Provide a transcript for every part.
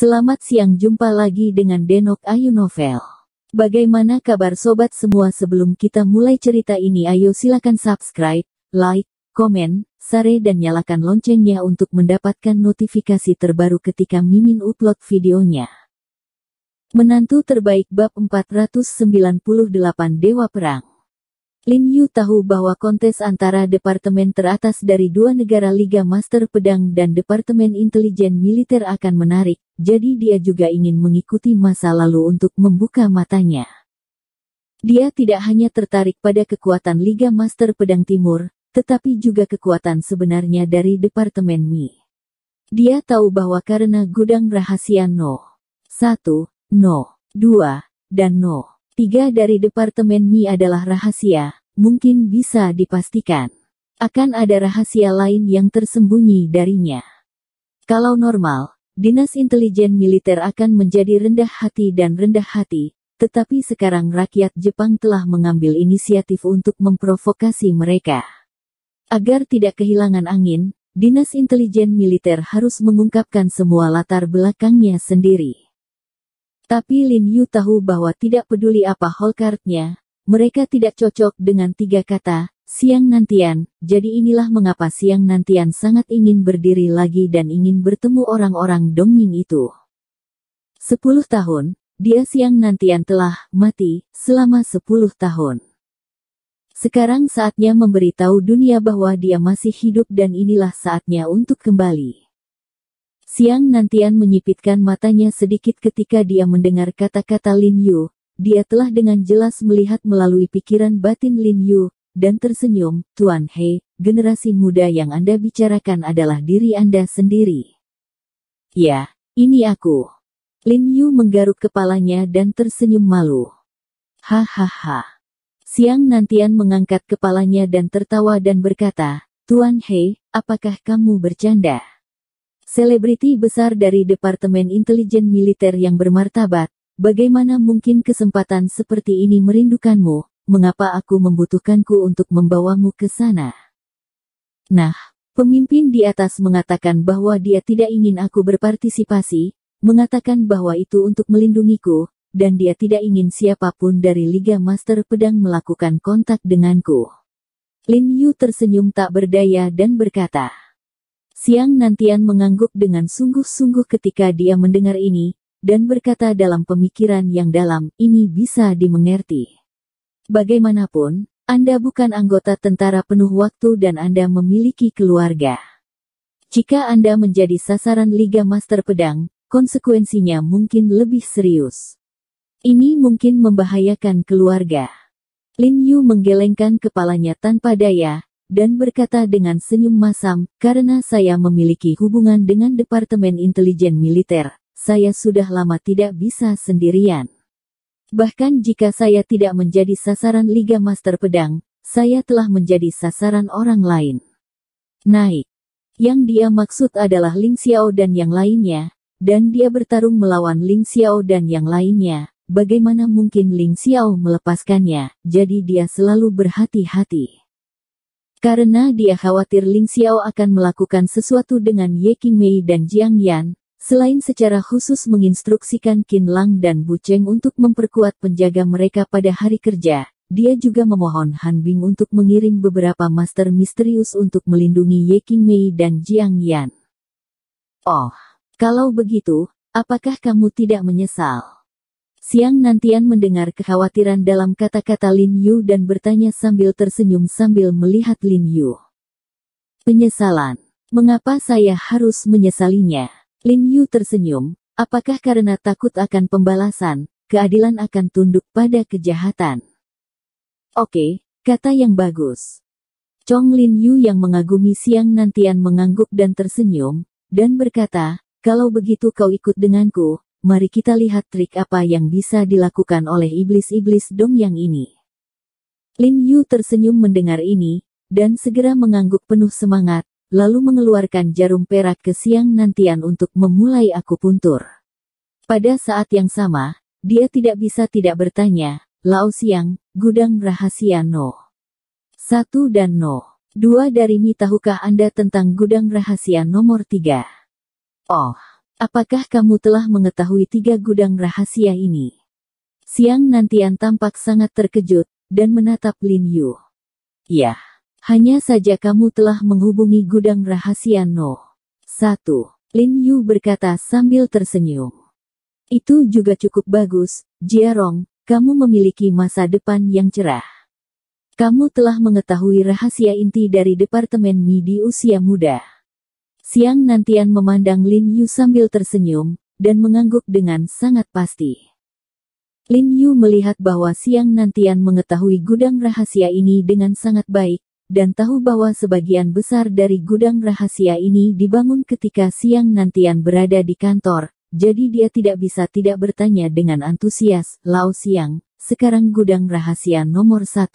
Selamat siang, jumpa lagi dengan Denok Ayu Novel. Bagaimana kabar sobat semua? Sebelum kita mulai cerita ini, ayo silakan subscribe, like, komen, share dan nyalakan loncengnya untuk mendapatkan notifikasi terbaru ketika Mimin upload videonya. Menantu terbaik bab 498 Dewa Perang. Lin Yu tahu bahwa kontes antara departemen teratas dari dua negara Liga Master Pedang dan Departemen Intelijen Militer akan menarik, jadi dia juga ingin mengikuti masa lalu untuk membuka matanya. Dia tidak hanya tertarik pada kekuatan Liga Master Pedang Timur, tetapi juga kekuatan sebenarnya dari Departemen Mi. Dia tahu bahwa karena gudang rahasia No. 1, No. 2, dan No. 3 dari Departemen Mi adalah rahasia, mungkin bisa dipastikan akan ada rahasia lain yang tersembunyi darinya. Kalau normal, Dinas Intelijen Militer akan menjadi rendah hati dan rendah hati, tetapi sekarang rakyat Jepang telah mengambil inisiatif untuk memprovokasi mereka. Agar tidak kehilangan angin, Dinas Intelijen Militer harus mengungkapkan semua latar belakangnya sendiri. Tapi Lin Yu tahu bahwa tidak peduli apa Holkartnya, mereka tidak cocok dengan 3 kata, siang nantian, jadi inilah mengapa siang nantian sangat ingin berdiri lagi dan ingin bertemu orang-orang Dongming itu. 10 tahun, dia siang nantian telah mati, selama 10 tahun. Sekarang saatnya memberitahu dunia bahwa dia masih hidup dan inilah saatnya untuk kembali. Siang nantian menyipitkan matanya sedikit ketika dia mendengar kata-kata Lin Yu. Dia telah dengan jelas melihat melalui pikiran batin Lin Yu, dan tersenyum. Tuan He, generasi muda yang Anda bicarakan adalah diri Anda sendiri. Ya, ini aku. Lin Yu menggaruk kepalanya dan tersenyum malu. Hahaha. Siang nantian mengangkat kepalanya dan tertawa dan berkata, Tuan He, apakah kamu bercanda? Selebriti besar dari Departemen Intelijen Militer yang bermartabat, bagaimana mungkin kesempatan seperti ini merindukanmu, mengapa aku membutuhkanku untuk membawamu ke sana? Nah, pemimpin di atas mengatakan bahwa dia tidak ingin aku berpartisipasi, mengatakan bahwa itu untuk melindungiku, dan dia tidak ingin siapapun dari Liga Master Pedang melakukan kontak denganku. Lin Yu tersenyum tak berdaya dan berkata, Siang nantian mengangguk dengan sungguh-sungguh ketika dia mendengar ini, dan berkata dalam pemikiran yang dalam, ini bisa dimengerti. Bagaimanapun, Anda bukan anggota tentara penuh waktu dan Anda memiliki keluarga. Jika Anda menjadi sasaran Liga Master Pedang, konsekuensinya mungkin lebih serius. Ini mungkin membahayakan keluarga. Lin Yu menggelengkan kepalanya tanpa daya, dan berkata dengan senyum masam, karena saya memiliki hubungan dengan Departemen Intelijen Militer, saya sudah lama tidak bisa sendirian. Bahkan jika saya tidak menjadi sasaran Liga Master Pedang, saya telah menjadi sasaran orang lain. Naik. Yang dia maksud adalah Ling Xiao dan yang lainnya, dan dia bertarung melawan Ling Xiao dan yang lainnya, bagaimana mungkin Ling Xiao melepaskannya, jadi dia selalu berhati-hati. Karena dia khawatir Ling Xiao akan melakukan sesuatu dengan Ye Qingmei dan Jiang Yan, selain secara khusus menginstruksikan Qin Lang dan Bu Cheng untuk memperkuat penjaga mereka pada hari kerja, dia juga memohon Han Bing untuk mengirim beberapa master misterius untuk melindungi Ye Qingmei dan Jiang Yan. Oh, kalau begitu, apakah kamu tidak menyesal? Siang nantian mendengar kekhawatiran dalam kata-kata Lin Yu dan bertanya sambil tersenyum sambil melihat Lin Yu. Penyesalan. Mengapa saya harus menyesalinya? Lin Yu tersenyum, apakah karena takut akan pembalasan, keadilan akan tunduk pada kejahatan? Oke, kata yang bagus. Chong Lin Yu yang mengagumi siang nantian mengangguk dan tersenyum, dan berkata, kalau begitu kau ikut denganku. Mari kita lihat trik apa yang bisa dilakukan oleh iblis-iblis Dongyang ini. Lin Yu tersenyum mendengar ini, dan segera mengangguk penuh semangat, lalu mengeluarkan jarum perak ke siang nantian untuk memulai akupuntur. Pada saat yang sama, dia tidak bisa tidak bertanya, Lao Siang, gudang rahasia No. 1 dan No. 2 dari Mi tahukah Anda tentang gudang rahasia nomor 3? Oh. Apakah kamu telah mengetahui 3 gudang rahasia ini? Xiang Nantian tampak sangat terkejut, dan menatap Lin Yu. Ya, hanya saja kamu telah menghubungi gudang rahasia No. 1. Lin Yu berkata sambil tersenyum. Itu juga cukup bagus, Jiarong, kamu memiliki masa depan yang cerah. Kamu telah mengetahui rahasia inti dari Departemen Mi di usia muda. Xiang Nantian memandang Lin Yu sambil tersenyum, dan mengangguk dengan sangat pasti. Lin Yu melihat bahwa Xiang Nantian mengetahui gudang rahasia ini dengan sangat baik, dan tahu bahwa sebagian besar dari gudang rahasia ini dibangun ketika Xiang Nantian berada di kantor, jadi dia tidak bisa tidak bertanya dengan antusias. Lao Xiang, sekarang gudang rahasia nomor 1.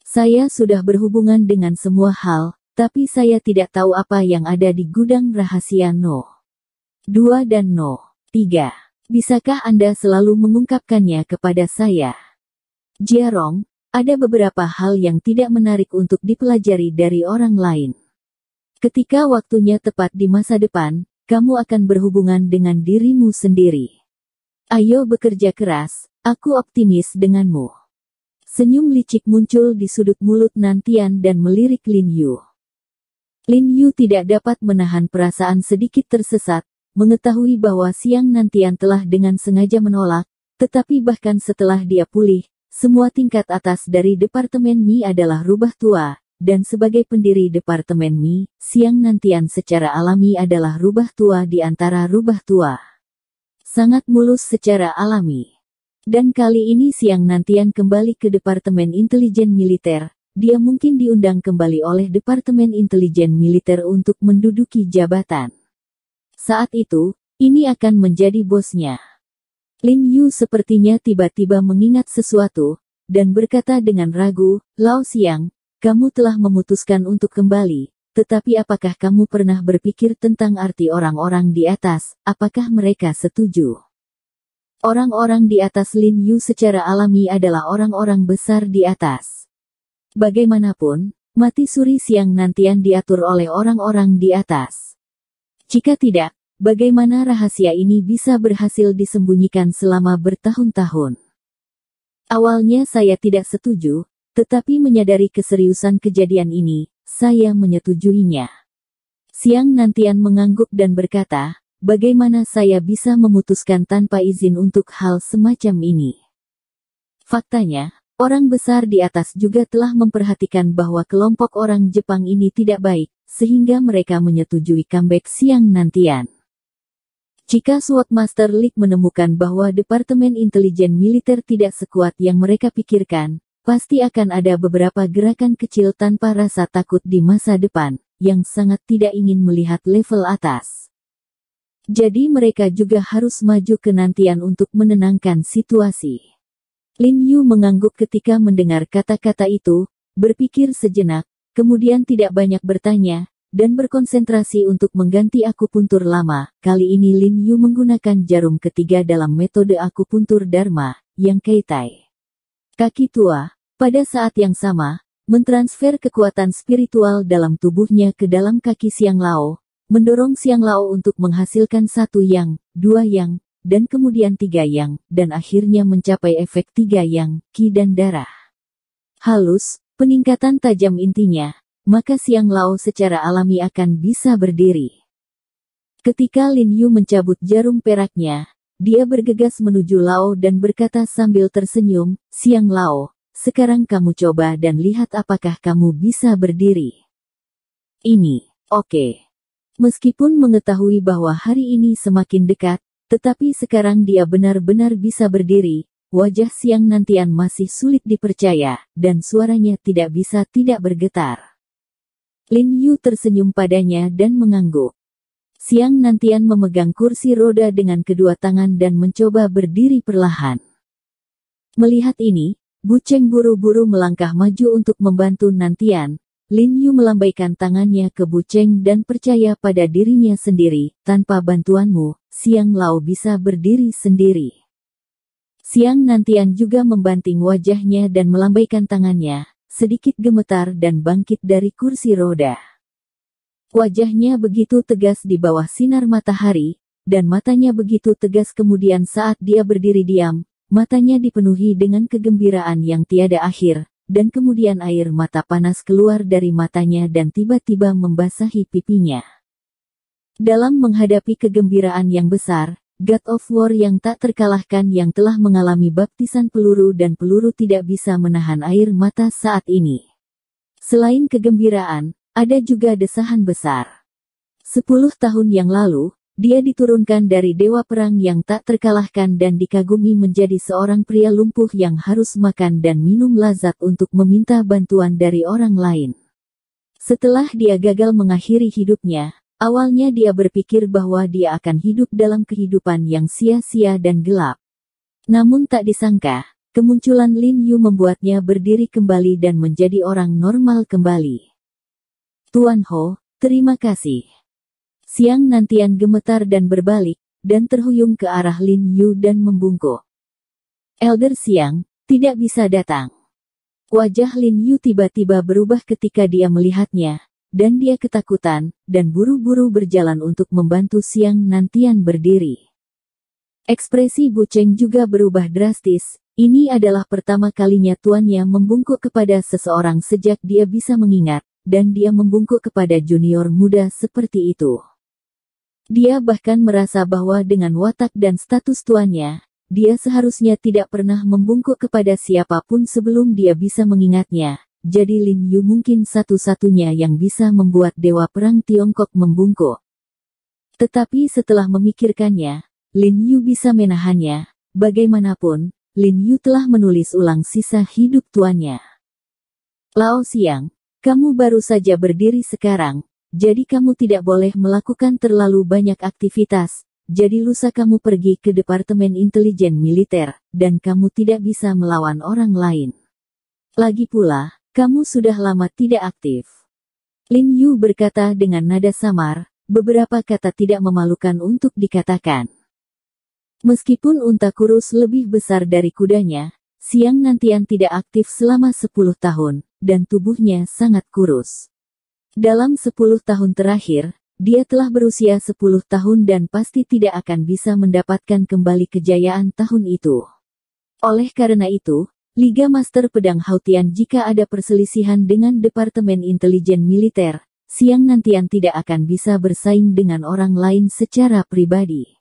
Saya sudah berhubungan dengan semua hal, tapi saya tidak tahu apa yang ada di gudang rahasia No. 2 dan No. 3. Bisakah Anda selalu mengungkapkannya kepada saya? Jiarong, ada beberapa hal yang tidak menarik untuk dipelajari dari orang lain. Ketika waktunya tepat di masa depan, kamu akan berhubungan dengan dirimu sendiri. Ayo bekerja keras, aku optimis denganmu. Senyum licik muncul di sudut mulut Nantian dan melirik Lin Yu. Lin Yu tidak dapat menahan perasaan sedikit tersesat, mengetahui bahwa Xiang Nantian telah dengan sengaja menolak, tetapi bahkan setelah dia pulih, semua tingkat atas dari Departemen Mi adalah rubah tua, dan sebagai pendiri Departemen Mi, Xiang Nantian secara alami adalah rubah tua di antara rubah tua. Sangat mulus secara alami. Dan kali ini Xiang Nantian kembali ke Departemen Intelijen Militer, dia mungkin diundang kembali oleh Departemen Intelijen Militer untuk menduduki jabatan. Saat itu, ini akan menjadi bosnya. Lin Yu sepertinya tiba-tiba mengingat sesuatu, dan berkata dengan ragu, Lao Xiang, kamu telah memutuskan untuk kembali, tetapi apakah kamu pernah berpikir tentang arti orang-orang di atas, apakah mereka setuju? Orang-orang di atas Lin Yu secara alami adalah orang-orang besar di atas. Bagaimanapun, mati suri Xiang Nantian diatur oleh orang-orang di atas. Jika tidak, bagaimana rahasia ini bisa berhasil disembunyikan selama bertahun-tahun? Awalnya saya tidak setuju, tetapi menyadari keseriusan kejadian ini, saya menyetujuinya. Xiang Nantian mengangguk dan berkata, bagaimana saya bisa memutuskan tanpa izin untuk hal semacam ini? Faktanya, orang besar di atas juga telah memperhatikan bahwa kelompok orang Jepang ini tidak baik, sehingga mereka menyetujui comeback Xiang Nantian. Jika SWOT Master League menemukan bahwa Departemen Intelijen Militer tidak sekuat yang mereka pikirkan, pasti akan ada beberapa gerakan kecil tanpa rasa takut di masa depan, yang sangat tidak ingin melihat level atas. Jadi mereka juga harus maju ke Nantian untuk menenangkan situasi. Lin Yu mengangguk ketika mendengar kata-kata itu, berpikir sejenak, kemudian tidak banyak bertanya, dan berkonsentrasi untuk mengganti akupuntur lama. Kali ini Lin Yu menggunakan jarum ketiga dalam metode akupuntur Dharma, yang Keitai. Kaki tua, pada saat yang sama, mentransfer kekuatan spiritual dalam tubuhnya ke dalam kaki Xiang Lao, mendorong Xiang Lao untuk menghasilkan 1 yang, 2 yang, dan kemudian 3 yang, dan akhirnya mencapai efek 3 yang, Qi dan darah. Halus, peningkatan tajam intinya, maka Xiang Lao secara alami akan bisa berdiri. Ketika Lin Yu mencabut jarum peraknya, dia bergegas menuju Lao dan berkata sambil tersenyum, Xiang Lao, sekarang kamu coba dan lihat apakah kamu bisa berdiri. Ini, oke. Meskipun mengetahui bahwa hari ini semakin dekat, tetapi sekarang dia benar-benar bisa berdiri. Wajah Xiang Nantian masih sulit dipercaya, dan suaranya tidak bisa tidak bergetar. Lin Yu tersenyum padanya dan mengangguk. Xiang Nantian memegang kursi roda dengan kedua tangan dan mencoba berdiri perlahan. Melihat ini, Bu Cheng buru-buru melangkah maju untuk membantu Nantian. Lin Yu melambaikan tangannya ke Bu Cheng dan percaya pada dirinya sendiri, tanpa bantuanmu, Xiang Lao bisa berdiri sendiri. Xiang Nantian juga membanting wajahnya dan melambaikan tangannya, sedikit gemetar dan bangkit dari kursi roda. Wajahnya begitu tegas di bawah sinar matahari, dan matanya begitu tegas. Kemudian saat dia berdiri diam, matanya dipenuhi dengan kegembiraan yang tiada akhir, dan kemudian air mata panas keluar dari matanya dan tiba-tiba membasahi pipinya. Dalam menghadapi kegembiraan yang besar, God of War yang tak terkalahkan yang telah mengalami baptisan peluru dan peluru tidak bisa menahan air mata saat ini. Selain kegembiraan, ada juga desahan besar. 10 tahun yang lalu, dia diturunkan dari dewa perang yang tak terkalahkan dan dikagumi menjadi seorang pria lumpuh yang harus makan dan minum lazat untuk meminta bantuan dari orang lain. Setelah dia gagal mengakhiri hidupnya, awalnya dia berpikir bahwa dia akan hidup dalam kehidupan yang sia-sia dan gelap. Namun tak disangka, kemunculan Lin Yu membuatnya berdiri kembali dan menjadi orang normal kembali. Tuan Ho, terima kasih. Xiang Nantian gemetar dan berbalik, dan terhuyung ke arah Lin Yu dan membungkuk. Elder Xiang, tidak bisa datang. Wajah Lin Yu tiba-tiba berubah ketika dia melihatnya, dan dia ketakutan, dan buru-buru berjalan untuk membantu Xiang Nantian berdiri. Ekspresi Bu Cheng juga berubah drastis. Ini adalah pertama kalinya tuannya membungkuk kepada seseorang sejak dia bisa mengingat, dan dia membungkuk kepada junior muda seperti itu. Dia bahkan merasa bahwa dengan watak dan status tuannya, dia seharusnya tidak pernah membungkuk kepada siapapun sebelum dia bisa mengingatnya. Jadi Lin Yu mungkin satu-satunya yang bisa membuat dewa perang Tiongkok membungkuk. Tetapi setelah memikirkannya, Lin Yu bisa menahannya. Bagaimanapun, Lin Yu telah menulis ulang sisa hidup tuannya. Lao Xiang, kamu baru saja berdiri sekarang, jadi kamu tidak boleh melakukan terlalu banyak aktivitas. Jadi lusa kamu pergi ke Departemen Intelijen Militer, dan kamu tidak bisa melawan orang lain. Lagi pula, kamu sudah lama tidak aktif. Lin Yu berkata dengan nada samar, beberapa kata tidak memalukan untuk dikatakan. Meskipun unta kurus lebih besar dari kudanya, Xiang Nantian tidak aktif selama 10 tahun, dan tubuhnya sangat kurus. Dalam 10 tahun terakhir, dia telah berusia 10 tahun dan pasti tidak akan bisa mendapatkan kembali kejayaan tahun itu. Oleh karena itu, Liga Master Pedang Hautian jika ada perselisihan dengan Departemen Intelijen Militer, Xiang Nantian tidak akan bisa bersaing dengan orang lain secara pribadi.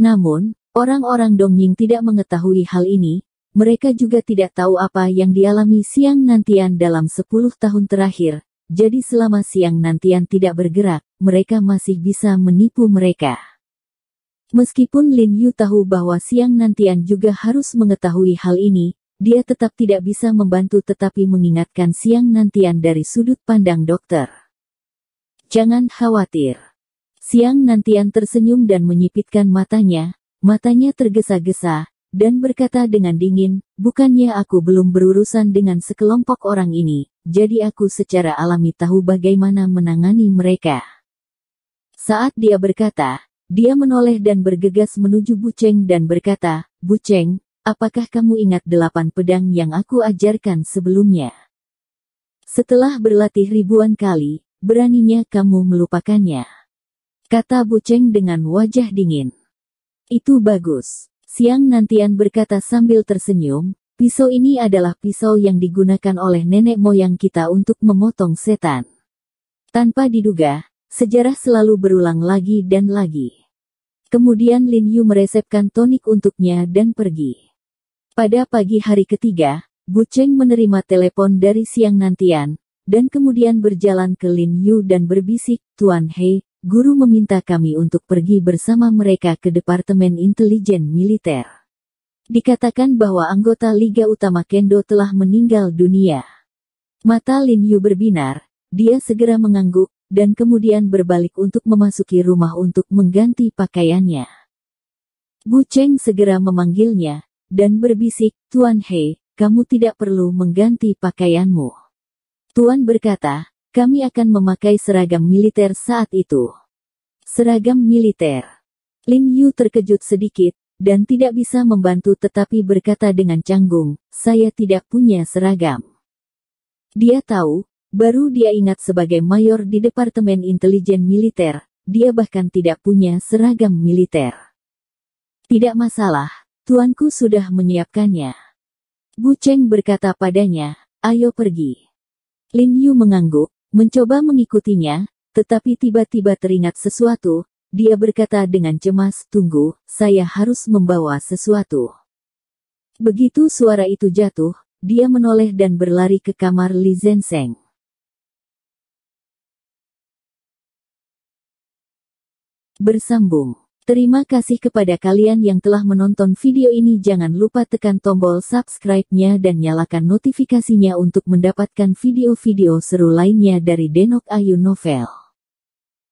Namun, orang-orang Dongying tidak mengetahui hal ini, mereka juga tidak tahu apa yang dialami Xiang Nantian dalam 10 tahun terakhir, jadi selama Xiang Nantian tidak bergerak, mereka masih bisa menipu mereka. Meskipun Lin Yu tahu bahwa Xiang Nantian juga harus mengetahui hal ini, dia tetap tidak bisa membantu tetapi mengingatkan Xiang Nantian dari sudut pandang dokter. Jangan khawatir. Xiang Nantian tersenyum dan menyipitkan matanya tergesa-gesa, dan berkata dengan dingin, bukannya aku belum berurusan dengan sekelompok orang ini, jadi aku secara alami tahu bagaimana menangani mereka. Saat dia berkata, dia menoleh dan bergegas menuju Bu Cheng dan berkata, Bu Cheng, apakah kamu ingat 8 pedang yang aku ajarkan sebelumnya? Setelah berlatih ribuan kali, beraninya kamu melupakannya? Kata Bu Cheng dengan wajah dingin. Itu bagus. Xiang Nantian berkata sambil tersenyum, pisau ini adalah pisau yang digunakan oleh nenek moyang kita untuk memotong setan. Tanpa diduga, sejarah selalu berulang lagi dan lagi. Kemudian Lin Yu meresepkan tonik untuknya dan pergi. Pada pagi hari ketiga, Bu Cheng menerima telepon dari Xiang Nantian, dan kemudian berjalan ke Lin Yu dan berbisik, Tuan He, guru meminta kami untuk pergi bersama mereka ke Departemen Intelijen Militer. Dikatakan bahwa anggota Liga Utama Kendo telah meninggal dunia. Mata Lin Yu berbinar, dia segera mengangguk, dan kemudian berbalik untuk memasuki rumah untuk mengganti pakaiannya. Bu Cheng segera memanggilnya, dan berbisik, Tuan He, kamu tidak perlu mengganti pakaianmu. Tuan berkata, kami akan memakai seragam militer saat itu. Seragam militer. Lin Yu terkejut sedikit, dan tidak bisa membantu tetapi berkata dengan canggung, saya tidak punya seragam. Dia tahu, baru dia ingat sebagai mayor di Departemen Intelijen Militer, dia bahkan tidak punya seragam militer. Tidak masalah, tuanku sudah menyiapkannya. Bu Cheng berkata padanya, ayo pergi. Lin Yu mengangguk, mencoba mengikutinya, tetapi tiba-tiba teringat sesuatu. Dia berkata dengan cemas, tunggu, saya harus membawa sesuatu. Begitu suara itu jatuh, dia menoleh dan berlari ke kamar Li Zenseng. Bersambung. Terima kasih kepada kalian yang telah menonton video ini. Jangan lupa tekan tombol subscribe-nya dan nyalakan notifikasinya untuk mendapatkan video-video seru lainnya dari Denok Ayu Novel.